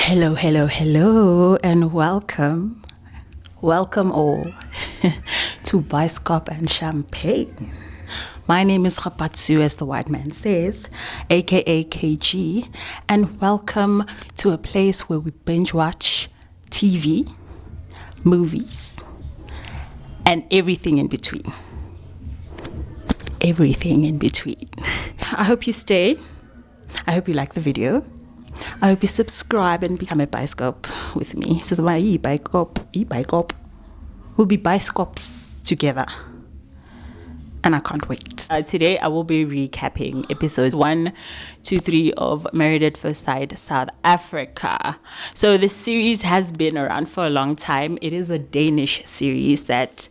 Hello, hello, hello, and welcome all to Bioskop and Champagne. My name is Rapatsu, as the white man says, aka KG, and welcome to a place where we binge watch TV, movies, and everything in between. Everything in between. I hope you stay. I hope you like the video. I hope you subscribe and become a Bioskop with me. This is my Bioskop. We'll be Bioskops together. And I can't wait. Today I will be recapping episodes 1 to 3 of Married at First Sight South Africa. So this series has been around for a long time. It is a Danish series that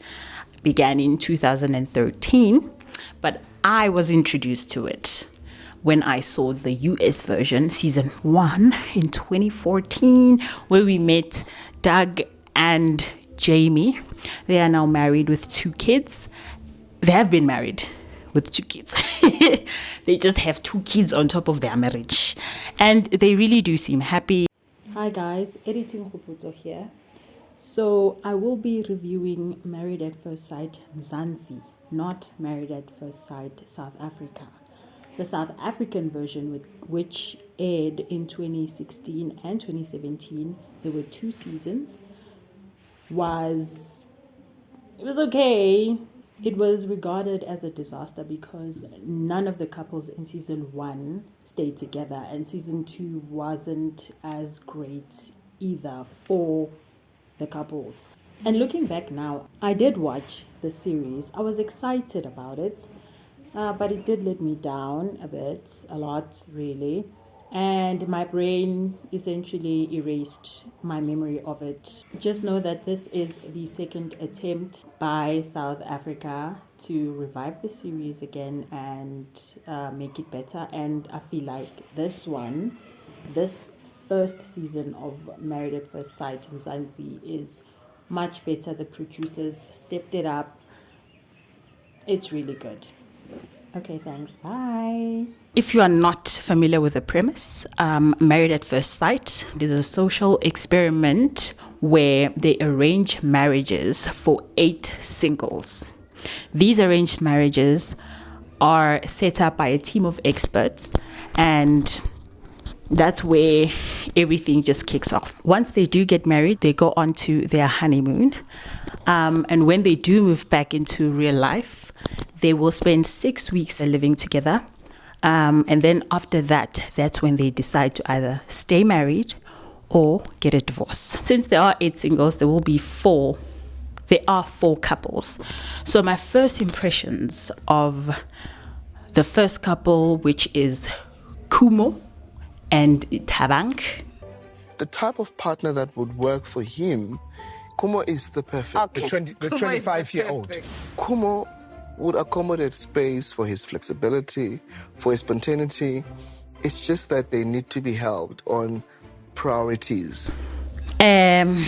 began in 2013, but I was introduced to it when I saw the US version, season 1 in 2014, where we met Doug and Jamie. They are now married with 2 kids. They have been married with 2 kids. They just have 2 kids on top of their marriage. And they really do seem happy. Hi guys, editing Khutso here. So I will be reviewing Married at First Sight Mzansi, not Married at First Sight South Africa. The South African version, which aired in 2016 and 2017, there were 2 seasons, it was okay. It was regarded as a disaster because none of the couples in season 1 stayed together, and season 2 wasn't as great either for the couples. And looking back now, I did watch the series. I was excited about it. But it did let me down a lot really, and my brain essentially erased my memory of it. Just know that this is the second attempt by South Africa to revive the series again and make it better, and I feel like this first season of Married at First Sight Mzansi is much better. The producers stepped it up. It's really good. Okay, thanks. Bye. If you are not familiar with the premise, Married at First Sight is a social experiment where they arrange marriages for 8 singles. These arranged marriages are set up by a team of experts, and that's where everything just kicks off. Once they do get married, they go on to their honeymoon. And when they do move back into real life, they will spend 6 weeks living together. And then after that, that's when they decide to either stay married or get a divorce. Since there are 8 singles, there are 4 couples. So my first impressions of the first couple, which is Makhumo and Thabang. The type of partner that would work for him, Kumo is the perfect. Okay. The 25-year-old. Kumo would accommodate space for his flexibility, for his spontaneity. It's just that they need to be helped on priorities. Very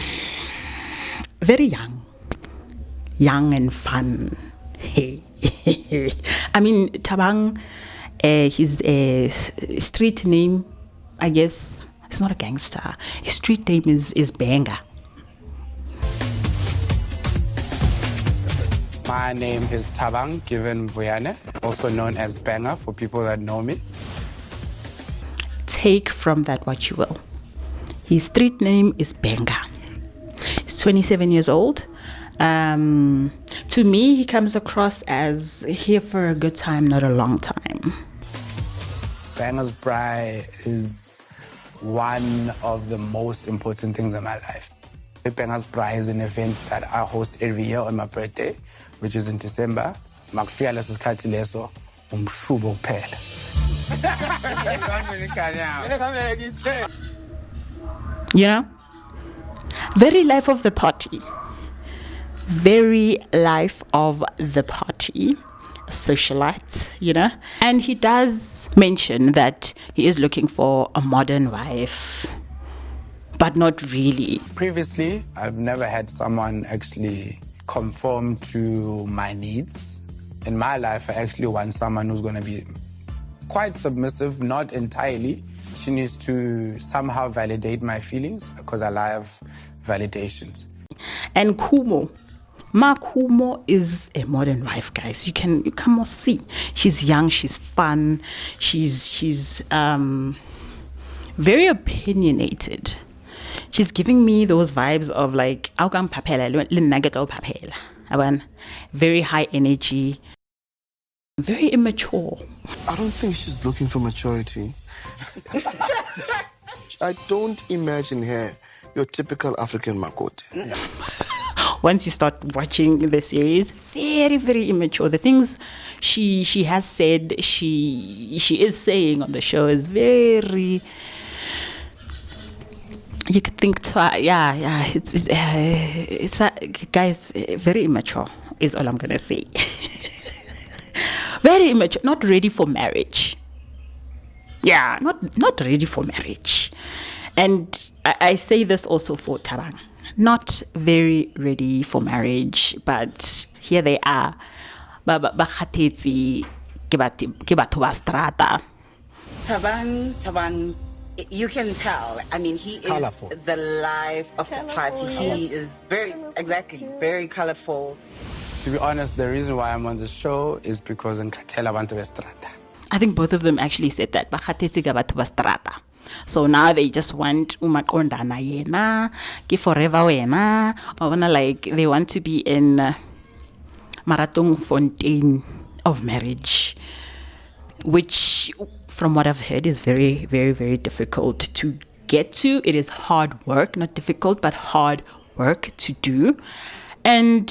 young and fun. I mean, Thabang, his street name, I guess, it's not a gangster. His street name is Banger. My name is Thabang, given Vuyane, also known as Banger for people that know me. Take from that what you will. His street name is Banger. He's 27 years old. To me, he comes across as here for a good time, not a long time. Banger's Braai is one of the most important things in my life. Banger's Braai is an event that I host every year on my birthday, which is in December. Makufika leso sikhathi leso umshubo kuphela. You know? Very life of the party. Socialite, you know? And he does mention that he is looking for a modern wife, but not really. Previously, I've never had someone actually conform to my needs. In my life, I actually want someone who's going to be quite submissive, not entirely. She needs to somehow validate my feelings because I love validations. And Makhumo is a modern wife, guys. You can almost see she's young, she's fun, she's very opinionated. She's giving me those vibes of like very high energy, very immature. I don't think she's looking for maturity. I don't imagine her your typical African makoti. Once you start watching the series, very, very immature. The things she has said, she is saying on the show is very. You could think, it's guys, very immature is all I'm gonna say. Very immature, not ready for marriage. Yeah, not ready for marriage. And I say this also for Thabang. Not very ready for marriage, but here they are. Thabang, you can tell. I mean, he Colorful. is the life of the party. He is very colorful. To be honest, the reason why I'm on the show is because in Katela Bantu Estrata. I think both of them actually said that. So now they just want umakondana yena, ki forever wena, or like they want to be in marathon fontaine of marriage, which from what I've heard is very, very, very difficult to get to. It is hard work, not difficult, but hard work to do. And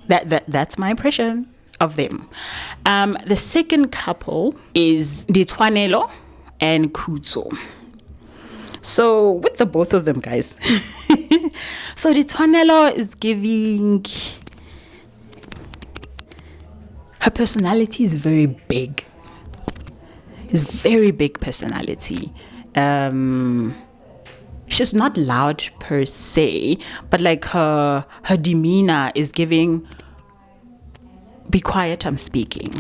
that's my impression of them. The second couple is Litsoanelo and Khutso. So with the both of them, guys. So Litsoanelo is giving, her personality is very big. It's very big personality. She's not loud per se, but like her demeanor is giving, be quiet, I'm speaking.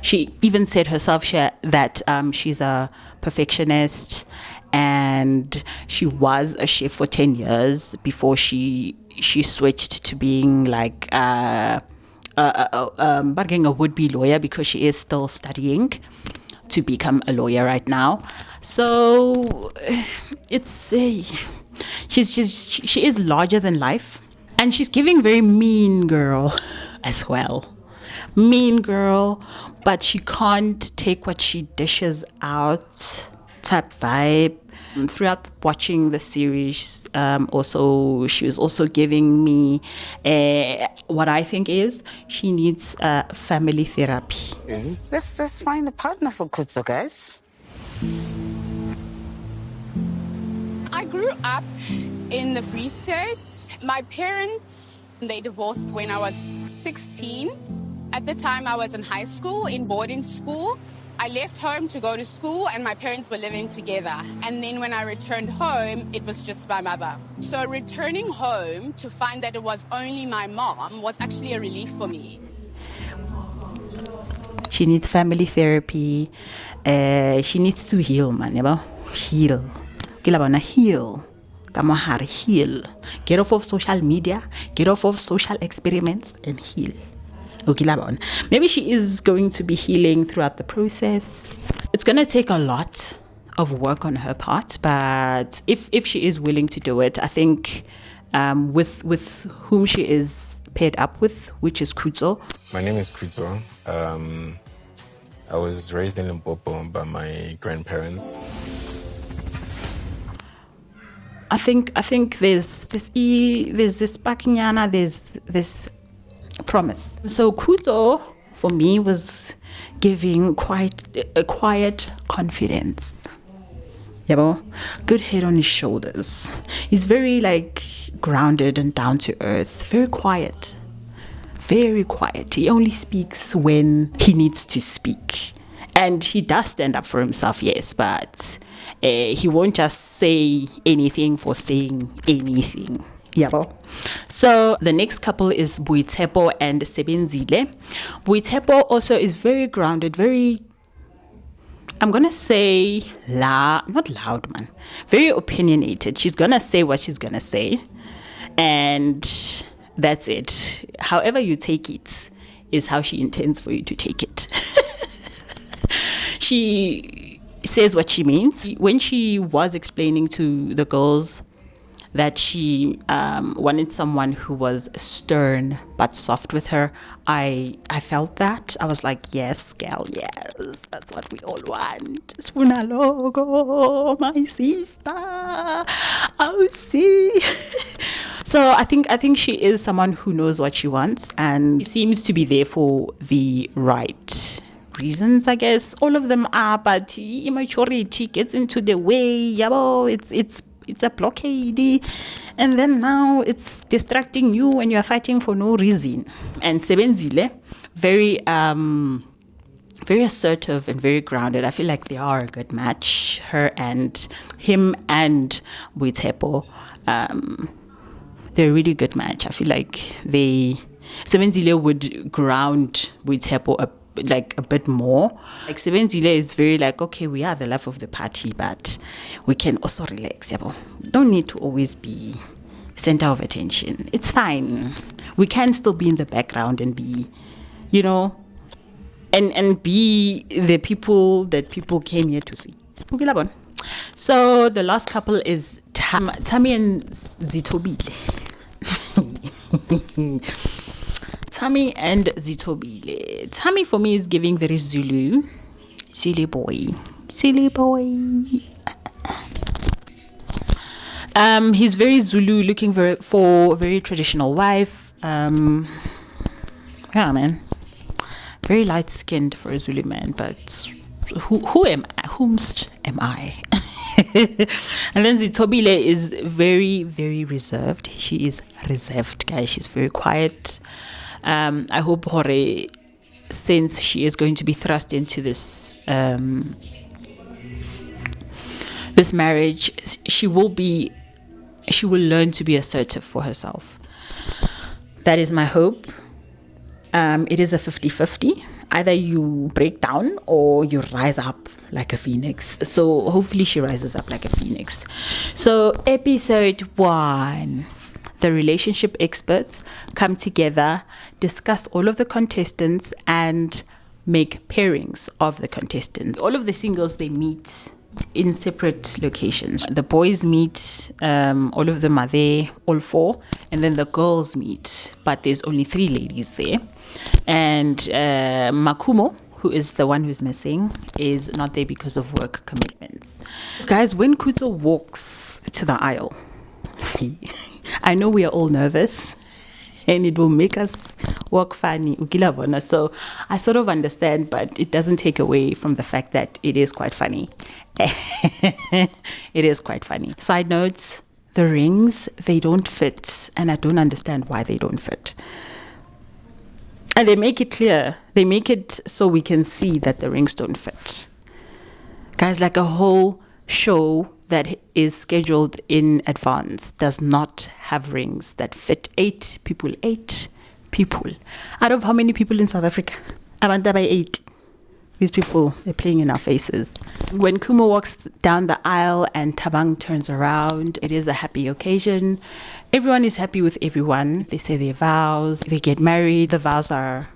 She even said herself that she's a perfectionist, and she was a chef for 10 years before she switched to being like being a would-be lawyer, because she is still studying to become a lawyer right now. So it's she is larger than life, and she's giving very mean girl as well. Mean girl, but she can't take what she dishes out type vibe. Throughout watching the series, also she was also giving me what I think is she needs family therapy. Let's find a partner for Khutso, guys. I grew up in the Free State. My parents, they divorced when I was 16. At the time, I was in high school, in boarding school. I left home to go to school, and my parents were living together. And then when I returned home, it was just my mother. So returning home to find that it was only my mom was actually a relief for me. She needs family therapy. She needs to heal, man. Heal. Heal. Heal. Get off of social media. Get off of social experiments and heal. Maybe she is going to be healing throughout the process. It's going to take a lot of work on her part, but if she is willing to do it, I think with whom she is paired up with, which is Khutso. My name is Khutso. I was raised in Limpopo by my grandparents. I think there's this pakinyana, there's this promise. So Khutso for me was giving quite a quiet confidence. Good head on his shoulders. He's very like grounded and down to earth. Very quiet. Very quiet. He only speaks when he needs to speak. And he does stand up for himself, yes, but he won't just say anything for saying anything. Yabo. So the next couple is Boitshepo and Sebenzile. Boitshepo also is very grounded, very, I'm gonna say not loud, man. Very opinionated. She's gonna say what she's gonna say, and that's it. However you take it is how she intends for you to take it. She says what she means. When she was explaining to the girls that she wanted someone who was stern but soft with her, I felt that. I was like, yes, girl, yes, that's what we all want. Spuna logo, my sister. Oh, see. So I think she is someone who knows what she wants, and she seems to be there for the right reasons, I guess. All of them are, but immaturity gets into the way. Yabo, it's a blockade, and then now it's distracting you and you're fighting for no reason. And Sebenzile, very assertive and very grounded. I feel like they are a good match. Him and Boitshepo, they're a really good match. I feel like Sebenzile would ground Boitshepo a bit more. Like Sebenzile is very like, okay, we are the life of the party, but we can also relax. Don't need to always be center of attention. It's fine. We can still be in the background and be, and be the people that people came here to see. So the last couple is Thami and Zithobile. Thami and Zithobile. Thami for me is giving very Zulu. Silly boy. He's very Zulu, looking for a very traditional wife. Yeah, man. Very light skinned for a Zulu man, but who am I? Whomst am I? And then Zithobile is very, very reserved. She is reserved, guys. She's very quiet. I hope Hore, since she is going to be thrust into this this marriage, she will learn to be assertive for herself. That is my hope. It is a 50-50. Either you break down or you rise up like a phoenix. So hopefully she rises up like a phoenix. So episode 1. The relationship experts come together, discuss all of the contestants, and make pairings of the contestants. All of the singles, they meet in separate locations. The boys meet, all of them are there, all 4, and then the girls meet, but there's only 3 ladies there. And Makhumo, who is the one who's missing, is not there because of work commitments. Guys, when Khutso walks to the aisle, I know we are all nervous and it will make us walk funny. So I sort of understand, but it doesn't take away from the fact that it is quite funny. It is quite funny. Side notes, the rings, they don't fit, and I don't understand why they don't fit. And they make it clear. They make it so we can see that the rings don't fit. Guys, like a whole show that is scheduled in advance does not have rings that fit 8 people. 8 people. Out of how many people in South Africa? Abanda by 8. These people, they're playing in our faces. When Kumo walks down the aisle and Thabang turns around, it is a happy occasion. Everyone is happy with everyone. They say their vows. They get married. The vows are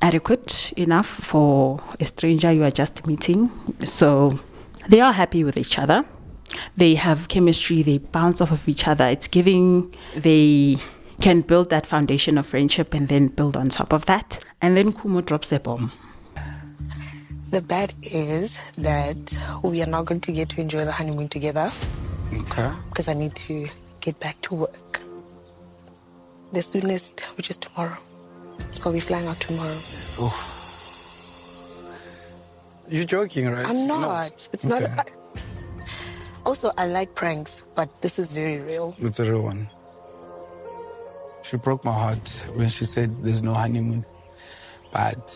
adequate enough for a stranger you are just meeting. So they are happy with each other. They have chemistry. They bounce off of each other. It's giving. They can build that foundation of friendship and then build on top of that. And then Kumo drops a bomb. The bad is that we are not going to get to enjoy the honeymoon together. Okay. Because I need to get back to work. The soonest, which is tomorrow. So we're flying out tomorrow. Oh. You're joking, right? I'm not. It's okay. not. Also, I like pranks, but this is very real. It's a real one. She broke my heart when she said there's no honeymoon. But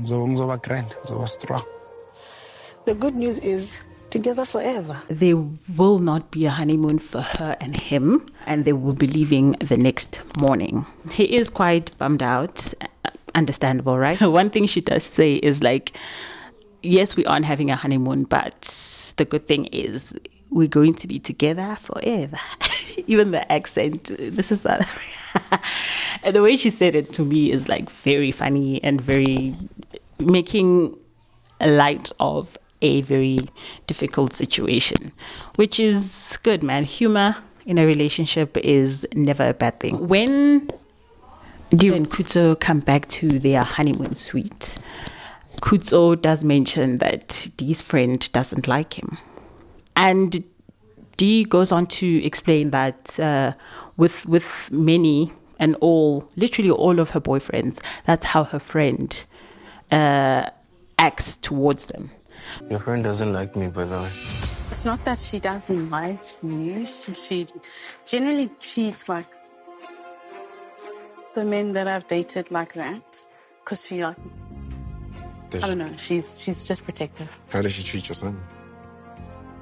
Zoba grand, Zoba strong. The good news is together forever. There will not be a honeymoon for her and him, and they will be leaving the next morning. He is quite bummed out. Understandable, right? One thing she does say is like, yes, we aren't having a honeymoon, but the good thing is we're going to be together forever. Even the accent, this is and the way she said it to me is like very funny and very making light of a very difficult situation, which is good, man. Humor in a relationship is never a bad thing. When Dee and Khutso come back to their honeymoon suite, Khutso does mention that Dee's friend doesn't like him. And Dee goes on to explain that with many and all, literally all of her boyfriends, that's how her friend acts towards them. Your friend doesn't like me, by the way. It's not that she doesn't like me. She generally treats like the men that I've dated like that. Because she like, I don't know, she's just protective. How does she treat your son?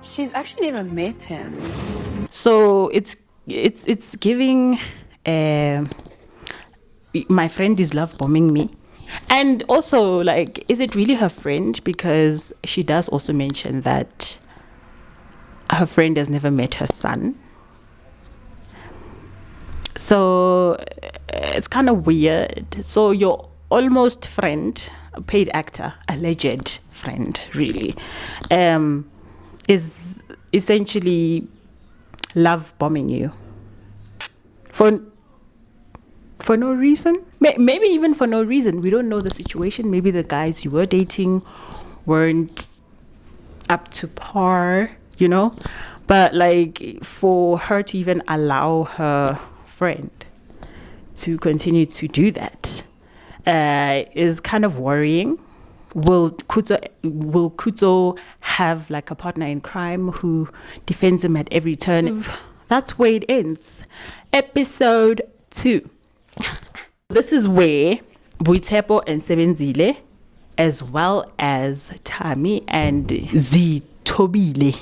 She's actually never met him. So it's giving my friend is love bombing me. And also, like, is it really her friend? Because she does also mention that her friend has never met her son. So it's kind of weird. So your almost friend, a paid actor, alleged friend, really, is essentially love bombing you for no reason. Maybe even for no reason. We don't know the situation. Maybe the guys you were dating weren't up to par, you know. But like, for her to even allow her friend to continue to do that is kind of worrying. Will Khutso have like a partner in crime who defends him at every turn? That's where it ends. Episode 2. This is where Boitshepo and Sebenzile, as well as Thami and Zithobile,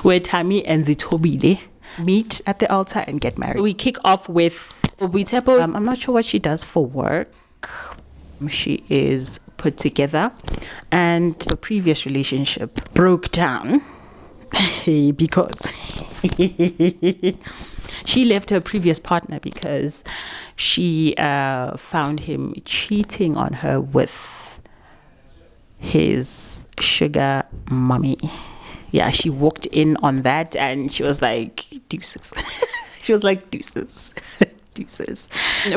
where Thami and Zithobile meet at the altar and get married. We kick off with Boitshepo. I'm not sure what she does for work. She is put together, and the previous relationship broke down because she left her previous partner because she found him cheating on her with his sugar mommy. Yeah, she walked in on that and she was like, deuces. She was like, deuces. Deuces.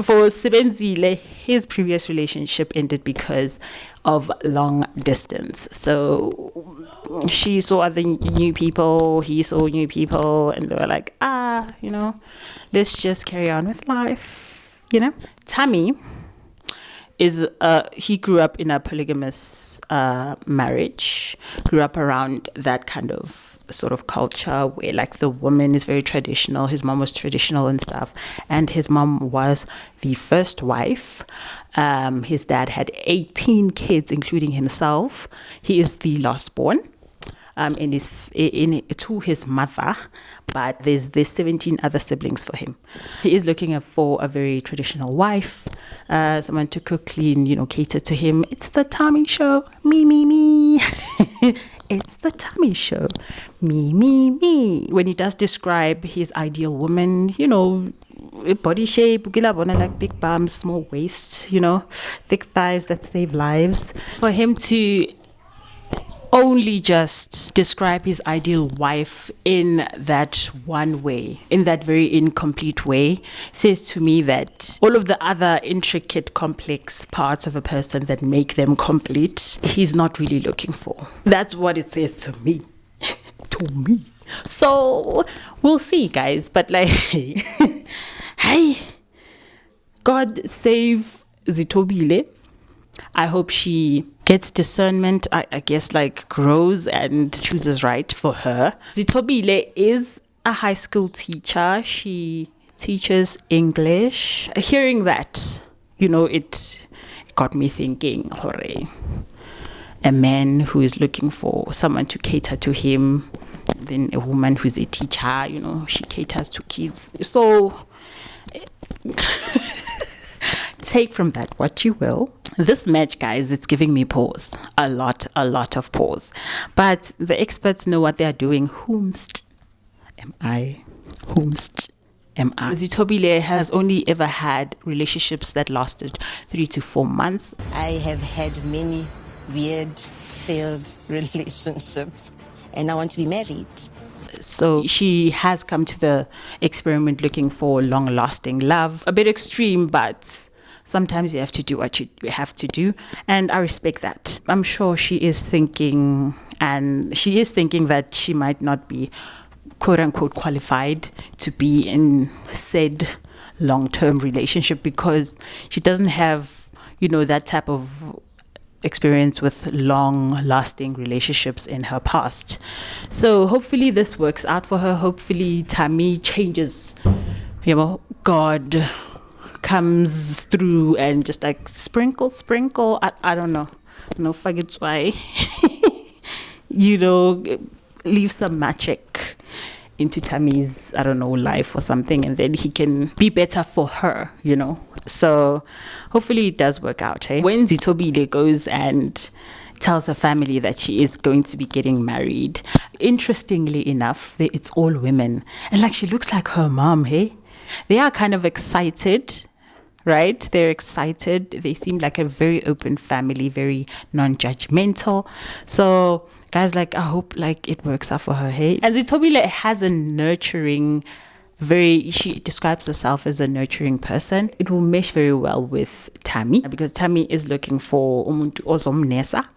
For Sebenzile, his previous relationship ended because of long distance. So she saw other new people, he saw new people, and they were like, you know, let's just carry on with life, you know. Thami is he grew up in a polygamous marriage, grew up around that kind of sort of culture where like the woman is very traditional. His mom was traditional and stuff, and his mom was the first wife. His dad had 18 kids, including himself. He is the last born to his mother, but there's 17 other siblings for him. He is looking for a very traditional wife, someone to cook, clean, you know, cater to him. It's the Thami show, me. It's the Thami show, me. When he does describe his ideal woman, you know, body shape, like big bums, small waist, you know, thick thighs that save lives. For him to only just describe his ideal wife in that one way, in that very incomplete way, says to me that all of the other intricate, complex parts of a person that make them complete, he's not really looking for. That's what it says to me. To me. So we'll see, guys. But like, hey, God save Zithobile. I hope she gets discernment, I guess, like grows and chooses right for her. Zithobile is a high school teacher. She teaches English. Hearing that, you know, it got me thinking, hooray. a man who is looking for someone to cater to him, then a woman who's a teacher, you know, she caters to kids. So take from that what you will. This match, guys, it's giving me pause. A lot of pause. But the experts know what they are doing. Whomst am I? Whomst am I? Zithobile has only ever had relationships that lasted 3 to 4 months. I have had many weird, failed relationships, and I want to be married. So she has come to the experiment looking for long-lasting love. A bit extreme, but sometimes you have to do what you have to do, and I respect that. I'm sure she is thinking that she might not be quote-unquote qualified to be in said long-term relationship because she doesn't have, you know, that type of experience with long-lasting relationships in her past. So hopefully this works out for her. Hopefully Thami changes, you know, God comes through and just like sprinkle. I don't know. No faggots why. You know, leave some magic into Thami's, I don't know, life or something, and then he can be better for her, you know. So hopefully it does work out. When Zithobile goes and tells her family that she is going to be getting married, interestingly enough, it's all women, and like she looks like her mom. They are kind of excited, right? They're excited. They seem like a very open family, very non-judgmental. So guys, like, I hope like it works out for her. And Zithobile has a nurturing, she describes herself as a nurturing person. It will mesh very well with Thami because Thami is looking for umuntu ozomnesa.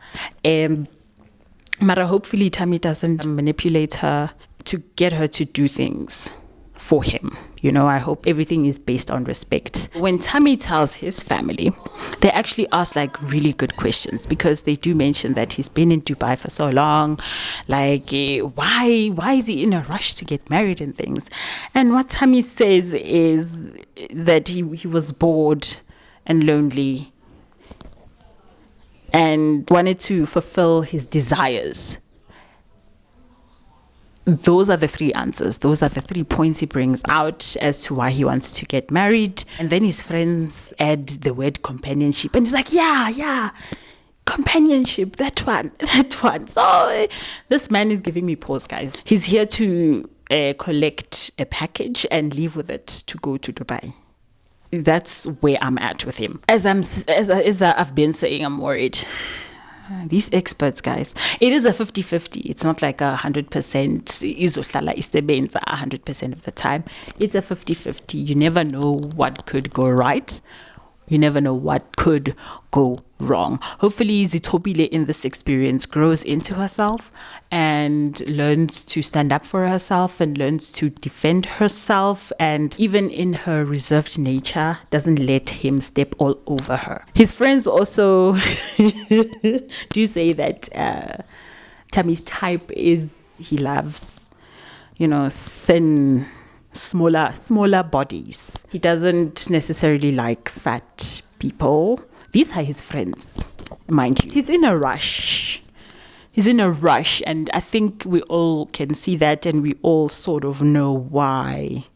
But hopefully Thami doesn't manipulate her to get her to do things for him. You know, I hope everything is based on respect. When Thami tells his family, they actually ask like really good questions because they do mention that he's been in Dubai for so long. Like, why is he in a rush to get married and things? And what Thami says is that he was bored and lonely and wanted to fulfill his desires. Those are the 3 answers. Those are the 3 points he brings out as to why he wants to get married. And then his friends add the word companionship. And he's like, yeah, companionship, that one. So this man is giving me pause, guys. He's here to collect a package and leave with it to go to Dubai. That's where I'm at with him. As I've been saying, I'm worried. These experts, guys, it is a 50-50. It's not like 100% izohlala isebenza 100% of the time. It's a 50-50. You never know what could go right. You never know what could go wrong. Hopefully Zithobile in this experience grows into herself and learns to stand up for herself and learns to defend herself, and even in her reserved nature doesn't let him step all over her. His friends also do say that Thami's type is he loves, you know, thin, smaller bodies. He doesn't necessarily like fat people. These are his friends, mind you. He's in a rush, and I think we all can see that, and we all sort of know why.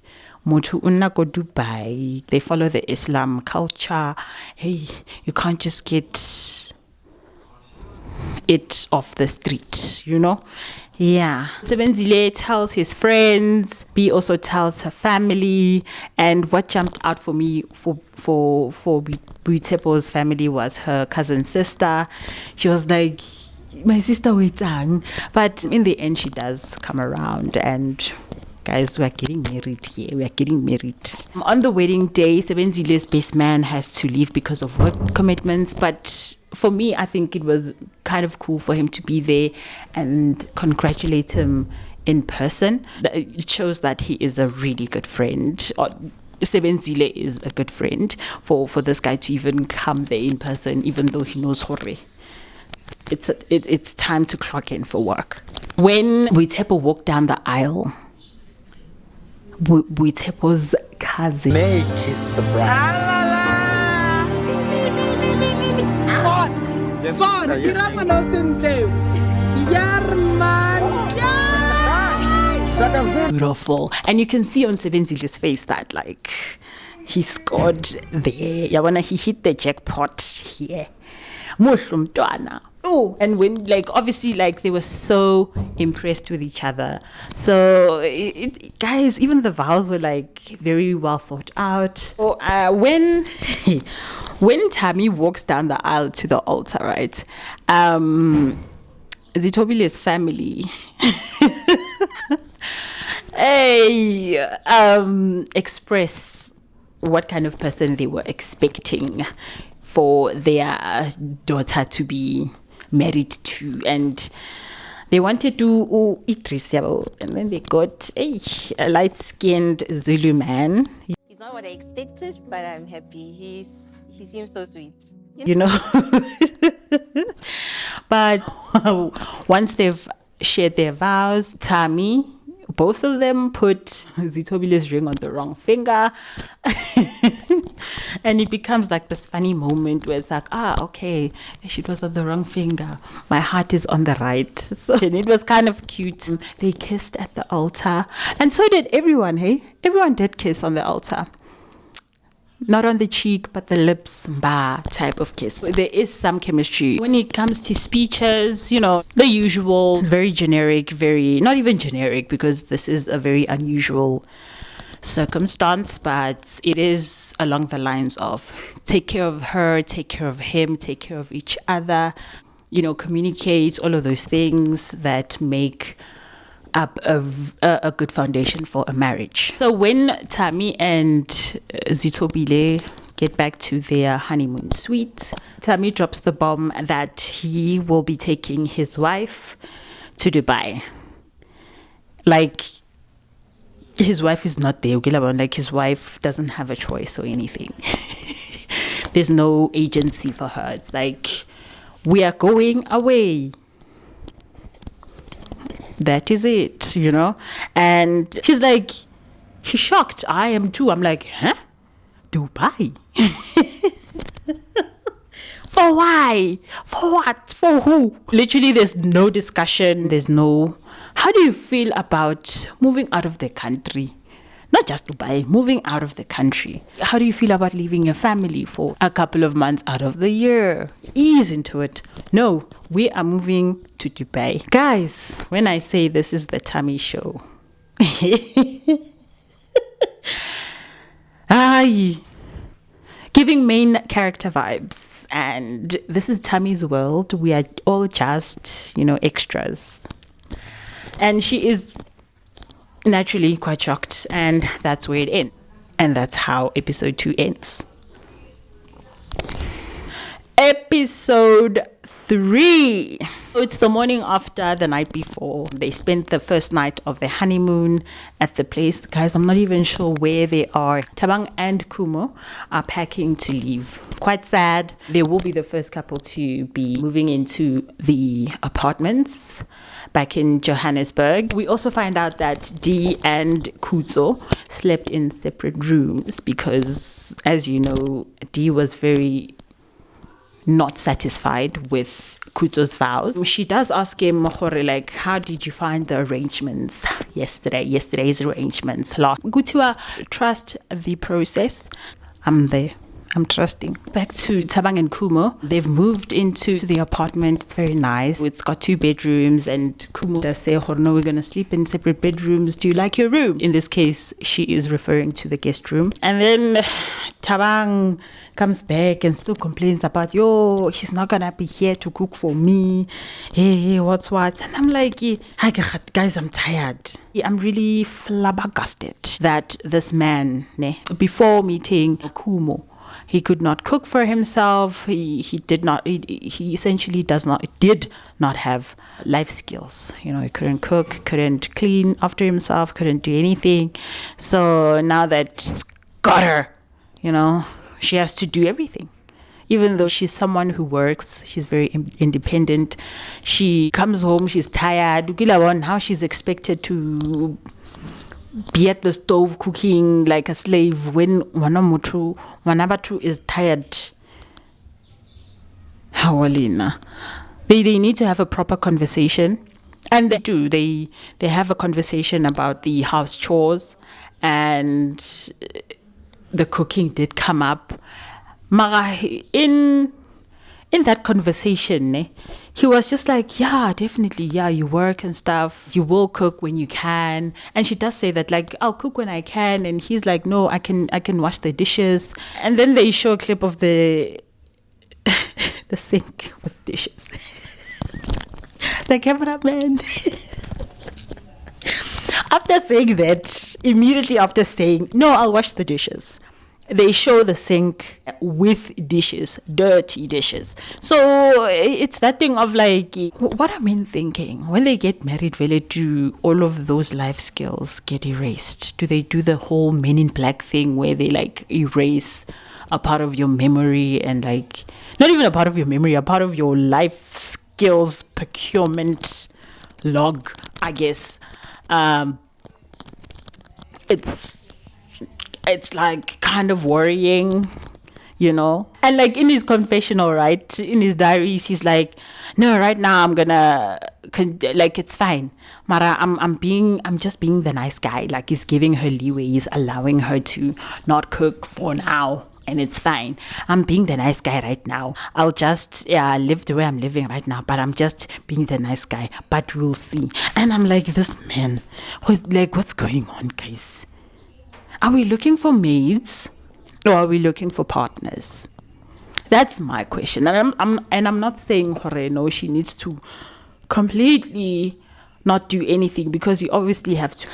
Mutu unna go Dubai. They follow the Islam culture. Hey, you can't just get it off the street, you know. Yeah. Sebenzile tells his friends. B also tells her family. And what jumped out for me for Boitshepo's family was her cousin sister. She was like, my sister waiting. But in the end, she does come around, and guys, we are getting married here. We are getting married. On the wedding day, Sebenzile's best man has to leave because of work commitments. But for me, I think it was kind of cool for him to be there and congratulate him in person. It shows that he is a really good friend. Sebenzile is a good friend for this guy to even come there in person, even though he knows Hore. It's time to clock in for work. When Boitshepo walked down the aisle, Boitshepo's cousin May kiss the bride. Yes, sister. Yes. Beautiful. And you can see on Sebenzile's face that like he scored there. Yabona, he hit the jackpot here. Oh, and when like obviously like they were so impressed with each other. So guys, even the vows were like very well thought out. So when Thami walks down the aisle to the altar, right? Zithobile's family express what kind of person they were expecting for their daughter to be married to, and they wanted to Idris, and then they got a light-skinned Zulu man. He's not what I expected, but I'm happy. He seems so sweet. You know. But once they've shared their vows, Thami, both of them put Zithobile's ring on the wrong finger. And it becomes like this funny moment where it's like, okay, she was on the wrong finger. My heart is on the right. So and it was kind of cute. They kissed at the altar. And so did everyone, hey? Everyone did kiss on the altar. Not on the cheek, but the lips, type of kiss. There is some chemistry. When it comes to speeches, you know, the usual, very generic, not even generic, because this is a very unusual circumstance, but it is along the lines of take care of her, take care of him, take care of each other, you know, communicate, all of those things that make up a good foundation for a marriage. So when Thami and Zithobile get back to their honeymoon suite, Thami drops the bomb that he will be taking his wife to Dubai. Like, his wife is not there. Like, his wife doesn't have a choice or anything. There's no agency for her. It's like, we are going away. That is it, you know? And she's like, she's shocked. I am too. I'm like, huh? Dubai? For why? For what? For who? Literally, there's no discussion. There's no... How do you feel about moving out of the country? Not just Dubai, moving out of the country. How do you feel about leaving your family for a couple of months out of the year? Ease into it. No, we are moving to Dubai. Guys, when I say this is the Thami show. Giving main character vibes. And this is Thami's world. We are all just, you know, extras. And she is naturally quite shocked, and that's where it ends. And that's how episode 2 ends. Episode 3. It's the morning after the night before. They spent the first night of their honeymoon at the place. Guys, I'm not even sure where they are. Thabang and Makhumo are packing to leave. Quite sad. They will be the first couple to be moving into the apartments back in Johannesburg. We also find out that D and Khutso slept in separate rooms because, as you know, D was very not satisfied with Khutso's vows. She does ask him, like, how did you find the arrangements yesterday's arrangements? Gutiwa, trust the process. I'm there. I'm trusting. Back to Thabang and Makhumo. They've moved into the apartment. It's very nice. It's got 2 bedrooms, and Makhumo does say, no, we're going to sleep in separate bedrooms. Do you like your room? In this case, she is referring to the guest room. And then Thabang comes back and still complains about, she's not going to be here to cook for me. Hey, what's what? And I'm like, guys, I'm tired. I'm really flabbergasted that this man, before meeting Makhumo, he could not cook for himself. He essentially did not have life skills. You know, he couldn't cook, couldn't clean after himself, couldn't do anything. So now that it's got her, you know, she has to do everything. Even though she's someone who works, she's very independent. She comes home, she's tired. How she's expected to be at the stove cooking like a slave when Wanabatu is tired. Hawalina. They need to have a proper conversation. And they do. They have a conversation about the house chores, and the cooking did come up. Mara, in that conversation, he was just like, yeah, definitely, yeah, you work and stuff. You will cook when you can. And she does say that, like, I'll cook when I can. And he's like, no, I can wash the dishes. And then they show a clip of the the sink with dishes. The cameraman. After saying that, immediately after saying, no, I'll wash the dishes, they show the sink with dishes, dirty dishes. So it's that thing of like, what are men thinking? When they get married, really, do all of those life skills get erased? Do they do the whole Men in Black thing where they like erase a part of your memory and like, not even a part of your memory, a part of your life skills procurement log, I guess. It's like kind of worrying, you know. And like in his confessional, right, in his diaries, he's like, no, right now I'm gonna like, it's fine, Mara, I'm just being the nice guy. Like, he's giving her leeway, he's allowing her to not cook for now, and it's fine. I'm being the nice guy right now. I'll just live the way I'm living right now, but I'm just being the nice guy, but we'll see. And I'm like, this man, what's going on, guys? Are we looking for maids, or are we looking for partners? That's my question. And I'm not saying no, she needs to completely not do anything, because you obviously have to.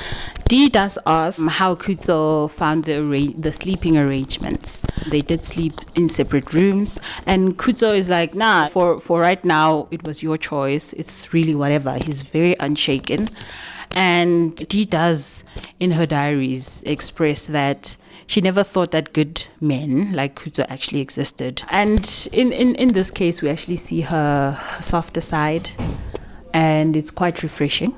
Dee does ask how Khutso found the sleeping arrangements. They did sleep in separate rooms, and Khutso is like, nah, for right now, it was your choice. It's really whatever. He's very unshaken. And Dee does, in her diaries, express that she never thought that good men like Khutso actually existed. And in this case, we actually see her softer side, and it's quite refreshing,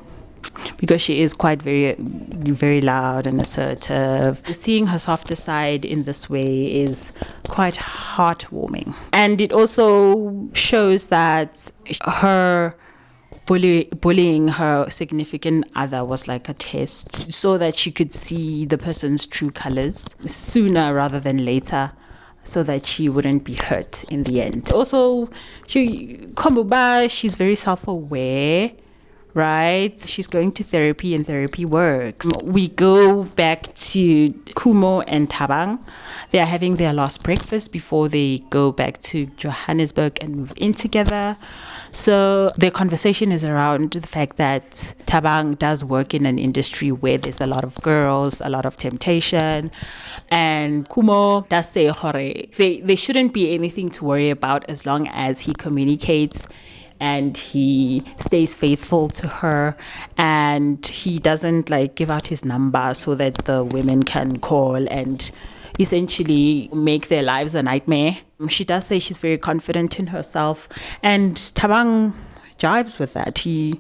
because she is quite very, very loud and assertive. Seeing her softer side in this way is quite heartwarming. And it also shows that her bullying her significant other was like a test, so that she could see the person's true colors sooner rather than later, so that she wouldn't be hurt in the end. Also, she's very self-aware, right? She's going to therapy, and therapy works. We go back to Makhumo and Thabang. They are having their last breakfast before they go back to Johannesburg and move in together. So their conversation is around the fact that Thabang does work in an industry where there's a lot of girls, a lot of temptation. And Makhumo does say there shouldn't be anything to worry about as long as he communicates and he stays faithful to her, and he doesn't like give out his number so that the women can call and essentially make their lives a nightmare. She does say she's very confident in herself, and Thabang jives with that. He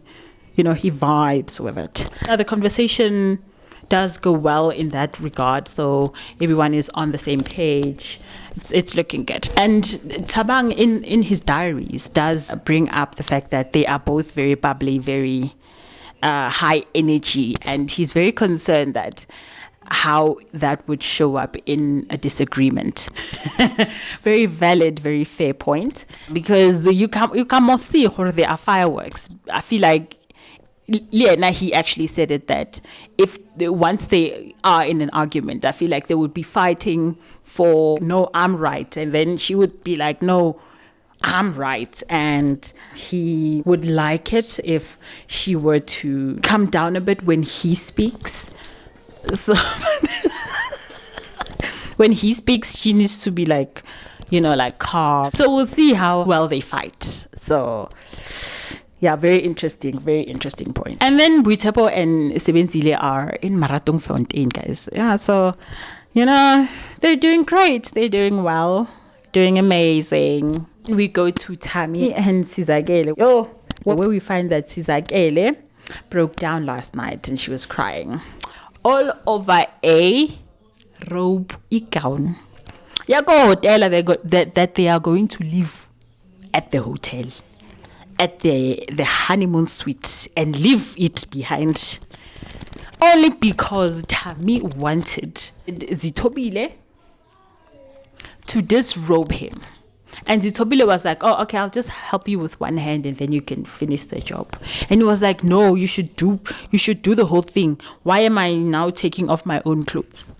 vibes with it. The conversation does go well in that regard, so everyone is on the same page. It's looking good. And Thabang in his diaries does bring up the fact that they are both very bubbly, very high energy, and he's very concerned that how that would show up in a disagreement. Very valid, very fair point, because you can most see how there are fireworks. I feel like Liena, he actually said it, that once they are in an argument, I feel like they would be fighting for, no, I'm right, and then she would be like, no, I'm right. And he would like it if she were to come down a bit when he speaks. So when he speaks, she needs to be like, like calm. So we'll see how well they fight. So yeah, very interesting point. And then Boitshepo and Sebenzile are in Marathonfontein, guys. Yeah, so they're doing great. They're doing well, doing amazing. We go to Thami and Sizakele. Where we find that Sizakele broke down last night and she was crying all over a robe gown. Yeah, go hotel that they are going to live at the hotel, at the honeymoon suite, and leave it behind. Only because Thami wanted Zithobile to disrobe him. And Zithobile was like, oh, okay, I'll just help you with one hand and then you can finish the job. And he was like, no, you should do the whole thing. Why am I now taking off my own clothes?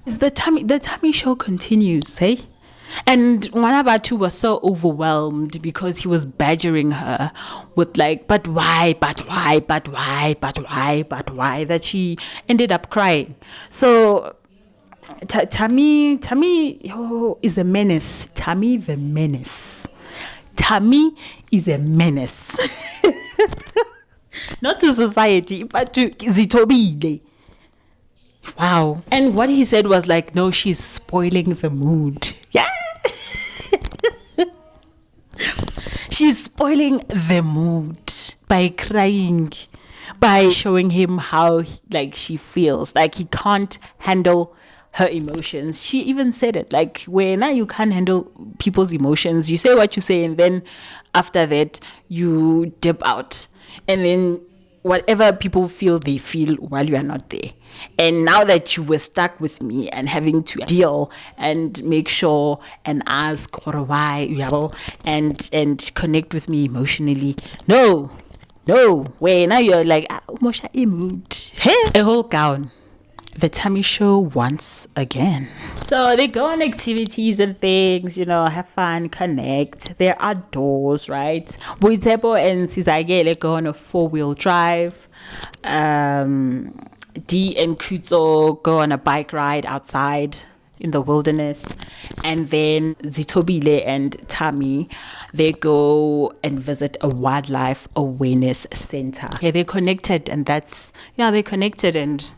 The Thami show continues, hey? And Wanabatu was so overwhelmed because he was badgering her with like, but why, that she ended up crying. So Thami is a menace. Thami the menace. Thami is a menace. Not to society, but to Zithobile. Wow. And what he said was like, no, she's spoiling the mood. Yeah. She's spoiling the mood by crying, by showing him how like she feels, like he can't handle her emotions. She even said it, like, when now you can't handle people's emotions, you say what you say, and then after that you dip out, and then whatever people feel, they feel while you are not there. And now that you were stuck with me and having to deal and make sure and ask why, and connect with me emotionally, no, where now you're like, Mosha mood. A whole gown. The Thami show once again. So they go on activities and things, have fun, connect. They're outdoors, right? Boitshepo and Sebenzile go on a 4-wheel drive. D and Khutso go on a bike ride outside in the wilderness. And then Zithobile and Thami, they go and visit a wildlife awareness center. Okay, they're connected, and they're connected, and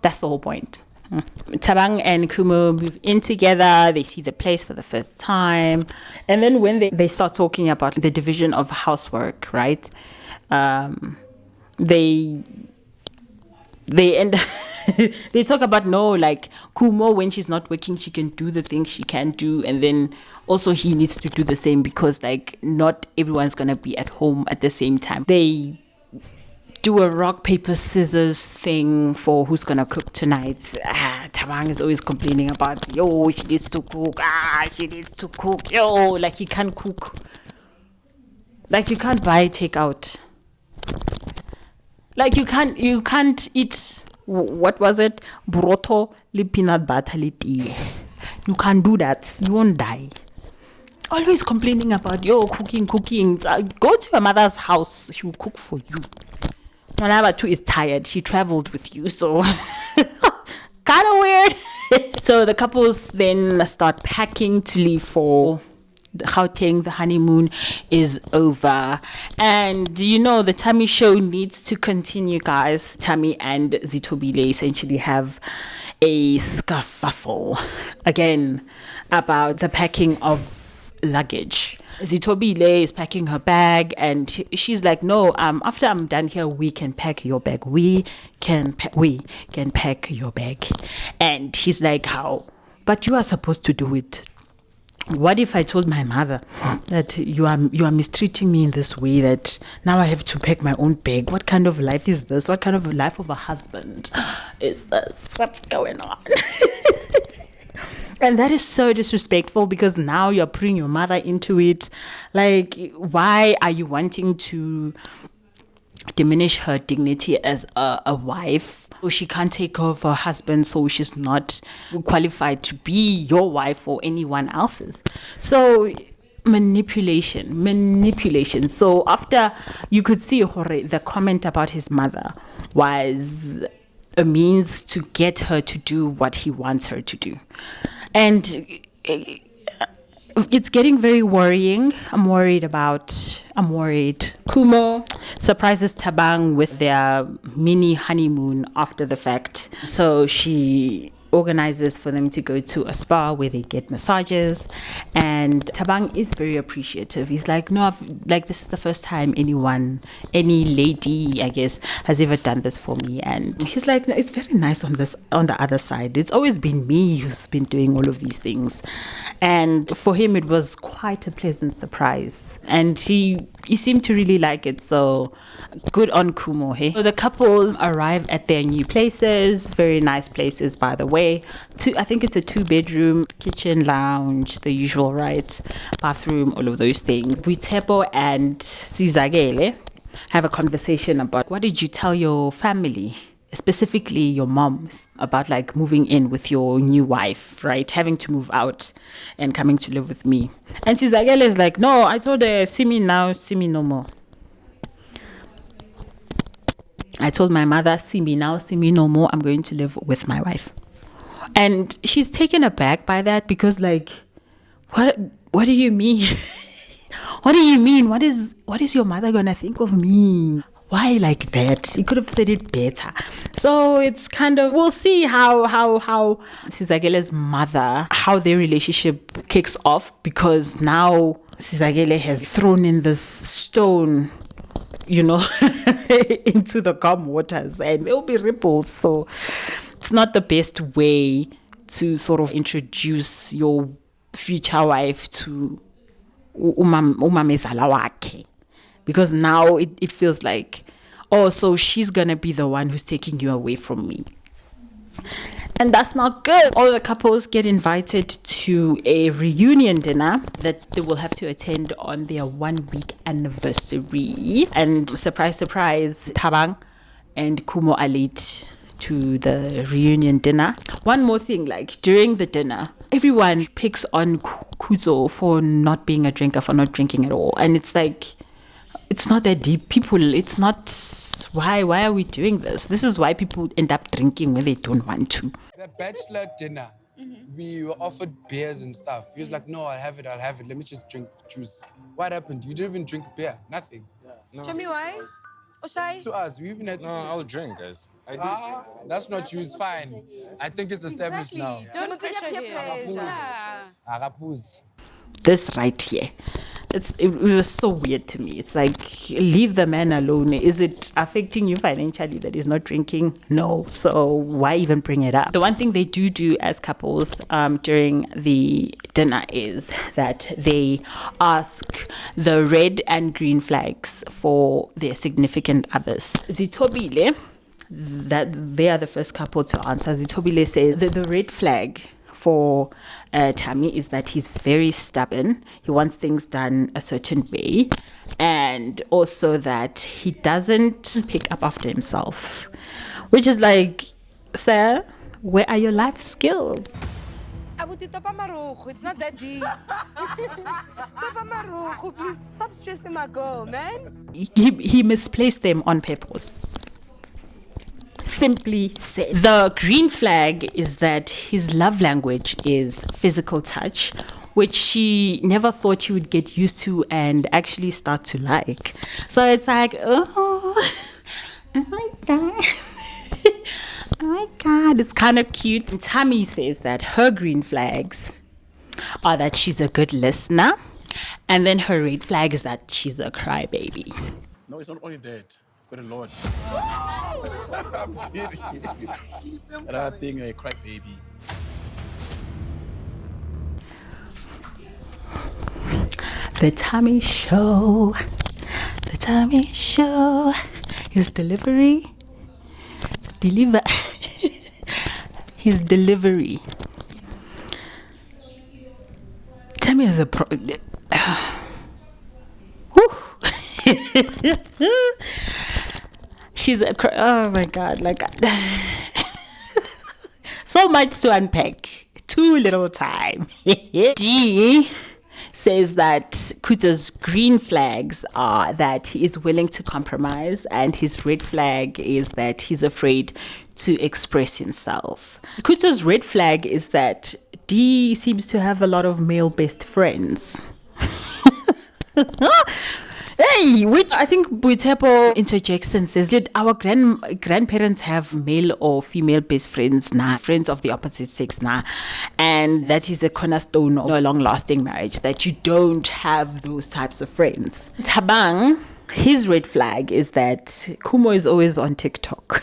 that's the whole point. Thabang and Makhumo move in together. They see the place for the first time. And then when they start talking about the division of housework, right? They end they talk about Kumo, when she's not working, she can do the things she can do, and then also he needs to do the same, because not everyone's gonna be at home at the same time. They do a rock paper scissors thing for who's gonna cook tonight. Thabang is always complaining about, she needs to cook. She needs to cook. He can't cook. You can't buy takeout. You can't eat, what was it? Broto le peanut butter le tea. You can't do that. You won't die. Always complaining about cooking. Go to your mother's house. She will cook for you. Number 2 is tired. She traveled with you, so kind of weird. So the couples then start packing to leave for Gauteng. The honeymoon is over, and the Thami show needs to continue, guys. Thami and Zithobile essentially have a skerfuffle again about the packing of luggage. Zithobile is packing her bag, and she's like, no, after I'm done here, we can pack your bag. We can pack your bag. And he's like, how? But you are supposed to do it. What if I told my mother that you are mistreating me in this way, that now I have to pack my own bag? What kind of life is this? What kind of life of a husband is this? What's going on? And that is so disrespectful, because now you're putting your mother into it. Why are you wanting to diminish her dignity as a wife? So she can't take care of her husband, so she's not qualified to be your wife or anyone else's. So manipulation. So after, you could see the comment about his mother was a means to get her to do what he wants her to do. And it's getting very worrying. I'm worried. Kumo surprises Thabang with their mini honeymoon after the fact. So she organizes for them to go to a spa where they get massages, and Thabang is very appreciative. He's like, no, this is the first time any lady, I guess, has ever done this for me. And he's like, no, it's very nice on the other side. It's always been me who's been doing all of these things. And for him, it was quite a pleasant surprise. And he seemed to really like it. So good on Kumo. Hey? So the couples arrived at their new places, very nice places, by the way. I think it's a 2-bedroom, kitchen, lounge, the usual, right? Bathroom, all of those things. Boitshepo and Sebenzile have a conversation about, what did you tell your family, specifically your mom, about like moving in with your new wife, right? Having to move out and coming to live with me. And Sebenzile is like, no, I told her, see me now, see me no more. I told my mother, see me now, see me no more. I'm going to live with my wife. And she's taken aback by that because, like, what do you mean? What do you mean? What is your mother gonna think of me? Why like that? You could have said it better. So it's kind of, we'll see how Sebenzele's mother, how their relationship kicks off, because now Sebenzile has thrown in this stone, into the calm waters, and there'll be ripples. So it's not the best way to sort of introduce your future wife to umamezala wakhe, because now it feels like, oh, so she's gonna be the one who's taking you away from me. And that's not good. All the couples get invited to a reunion dinner that they will have to attend on their 1-week anniversary. And surprise, surprise, Thabang and Kumo are late to the reunion dinner. One more thing, like during the dinner, everyone picks on Khutso for not being a drinker, for not drinking at all. And it's like, it's not that deep. People, it's not, why are we doing this? This is why people end up drinking when they don't want to. The bachelor dinner, we were offered beers and stuff. He was like, no, I'll have it. Let me just drink juice. What happened? You didn't even drink beer. Nothing. No. Tell me why? Oshai? To us, we've been at... No, I'll drink, guys. I do. That's not you. It's fine. I think it's established now. Don't pressure here. Agapuz. This right here, it was so weird to me. It's like, leave the man alone. Is it affecting you financially that he's not drinking? No. So why even bring it up? The one thing they do as couples during the dinner is that they ask the red and green flags for their significant others. Zithobile, that they are the first couple to answer. Zithobile says that the red flag for Thami is that he's very stubborn. He wants things done a certain way, and also that he doesn't pick up after himself, which is like, sir, where are your life skills? It's not that deep. Please stop stressing my girl, man. He misplaced them on purpose. Simply said. The green flag is that his love language is physical touch, which she never thought she would get used to and actually start to like. So it's like, oh my God. Oh my God, it's kind of cute. And Thami says that her green flags are that she's a good listener, and then her red flag is that she's a crybaby. No, it's not only that. Got a lot. I'm kidding. Another thing, a crybaby. The Thami show. The Thami show. His delivery. His delivery. Thami is a she's a oh my God, like so much to unpack, too little time. D says that Khutso's green flags are that he is willing to compromise, and his red flag is that he's afraid to express himself. Khutso's red flag is that D seems to have a lot of male best friends. Hey, which I think Boitshepo interjects and says, did our grandparents have male or female best friends? Nah, friends of the opposite sex? Nah. And that is a cornerstone of a long-lasting marriage, that you don't have those types of friends. Thabang, his red flag is that Kumo is always on TikTok.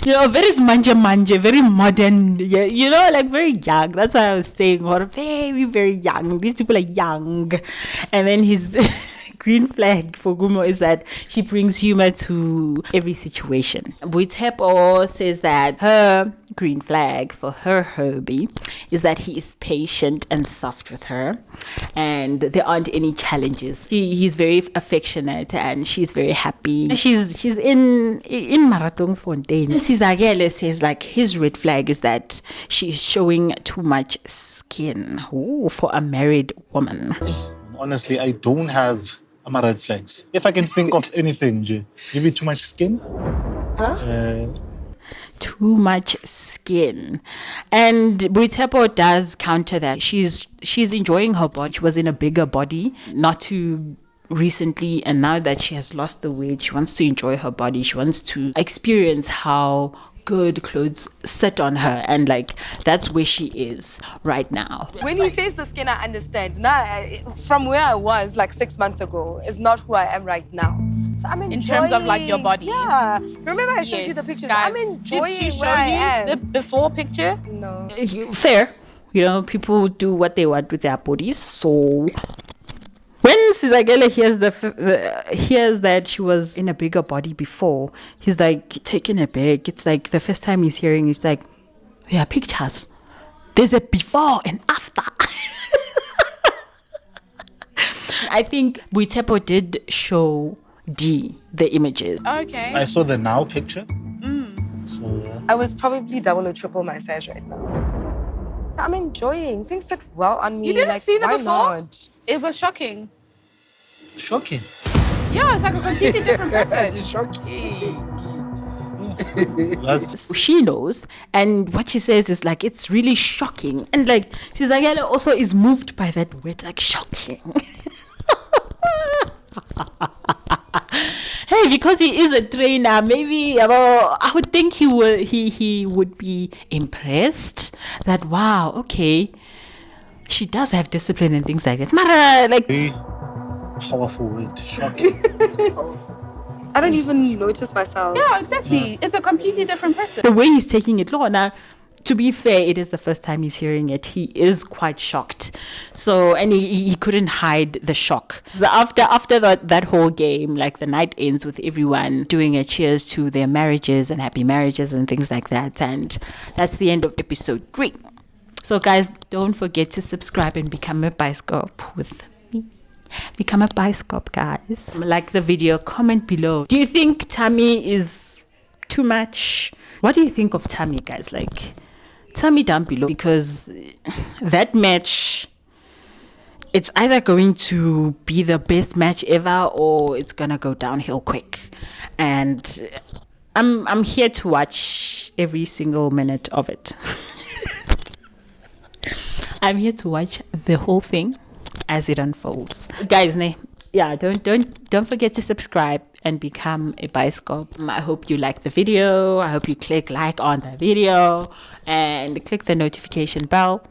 Very manja, very modern, like very young. That's why I was saying, or very, very young. These people are young. And then his green flag for Gumo is that she brings humor to every situation. Boitshepo says that her green flag for her hobby is that he is patient and soft with her, and there aren't any challenges. He's very affectionate and she's very happy. She's in Marathon Fontaine. Sizagele says like his red flag is that she's showing too much skin. Ooh, for a married woman. Honestly, I don't have red flags. If I can think of anything, maybe too much skin. Too much skin. And Boitshepo does counter that. She's enjoying her body. She was in a bigger body not too recently, and now that she has lost the weight, she wants to enjoy her body. She wants to experience how good clothes sit on her, and like that's where she is right now. When he says the skin, I understand. Now, from where I was like 6 months ago is not who I am right now. So I'm enjoying. In terms of like your body. Yeah. Remember I showed you the pictures. Guys, I'm enjoying did she show where I you am. the before picture? No. Fair. People do what they want with their bodies. So when Sizagele hears that she was in a bigger body before, he's like taken aback. It's like the first time he's hearing, he's like, yeah, pictures. There's a before and after. I think Boitshepo did show D the images. Okay. I saw the now picture. So yeah. I was probably double or triple my size right now. So I'm enjoying. Things sit well on me. You didn't see the why before? Not? It was shocking. Shocking. Yeah, it's like a completely different person. It's shocking. She knows, and what she says is like it's really shocking, and like Sizagele also is moved by that word, like shocking. Hey, because he is a trainer, maybe I would think he would be impressed that wow, okay, she does have discipline and things like that. Mara, like very powerful word, shocking. I don't even notice myself. Yeah, exactly. It's a completely different person. The way he's taking it, now, to be fair, it is the first time he's hearing it. He is quite shocked. So, and he couldn't hide the shock. So after that whole game, like the night ends with everyone doing a cheers to their marriages and happy marriages and things like that. And that's the end of episode 3. So guys, don't forget to subscribe and become a Bioskop with me. Become a Bioskop, guys. Like the video, comment below. Do you think Thami is too much? What do you think of Thami, guys? Like, tell me down below, because that match, it's either going to be the best match ever or it's gonna go downhill quick. And I'm here to watch every single minute of it. I'm here to watch the whole thing as it unfolds. Guys, don't forget to subscribe and become a Bioskop. I hope you like the video. I hope you click like on the video and click the notification bell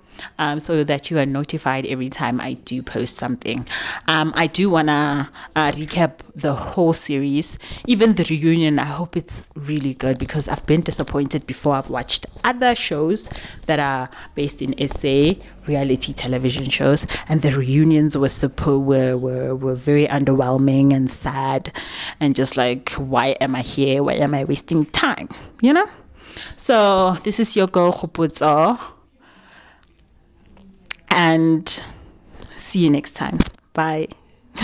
so that you are notified every time I do post something. I do want to recap the whole series, even the reunion. I hope it's really good, because I've been disappointed before. I've watched other shows that are based in SA, reality television shows, and the reunions were very underwhelming and sad, and just like, why am I here? Why am I wasting time? So this is your girl Khutso, and see you next time. Bye.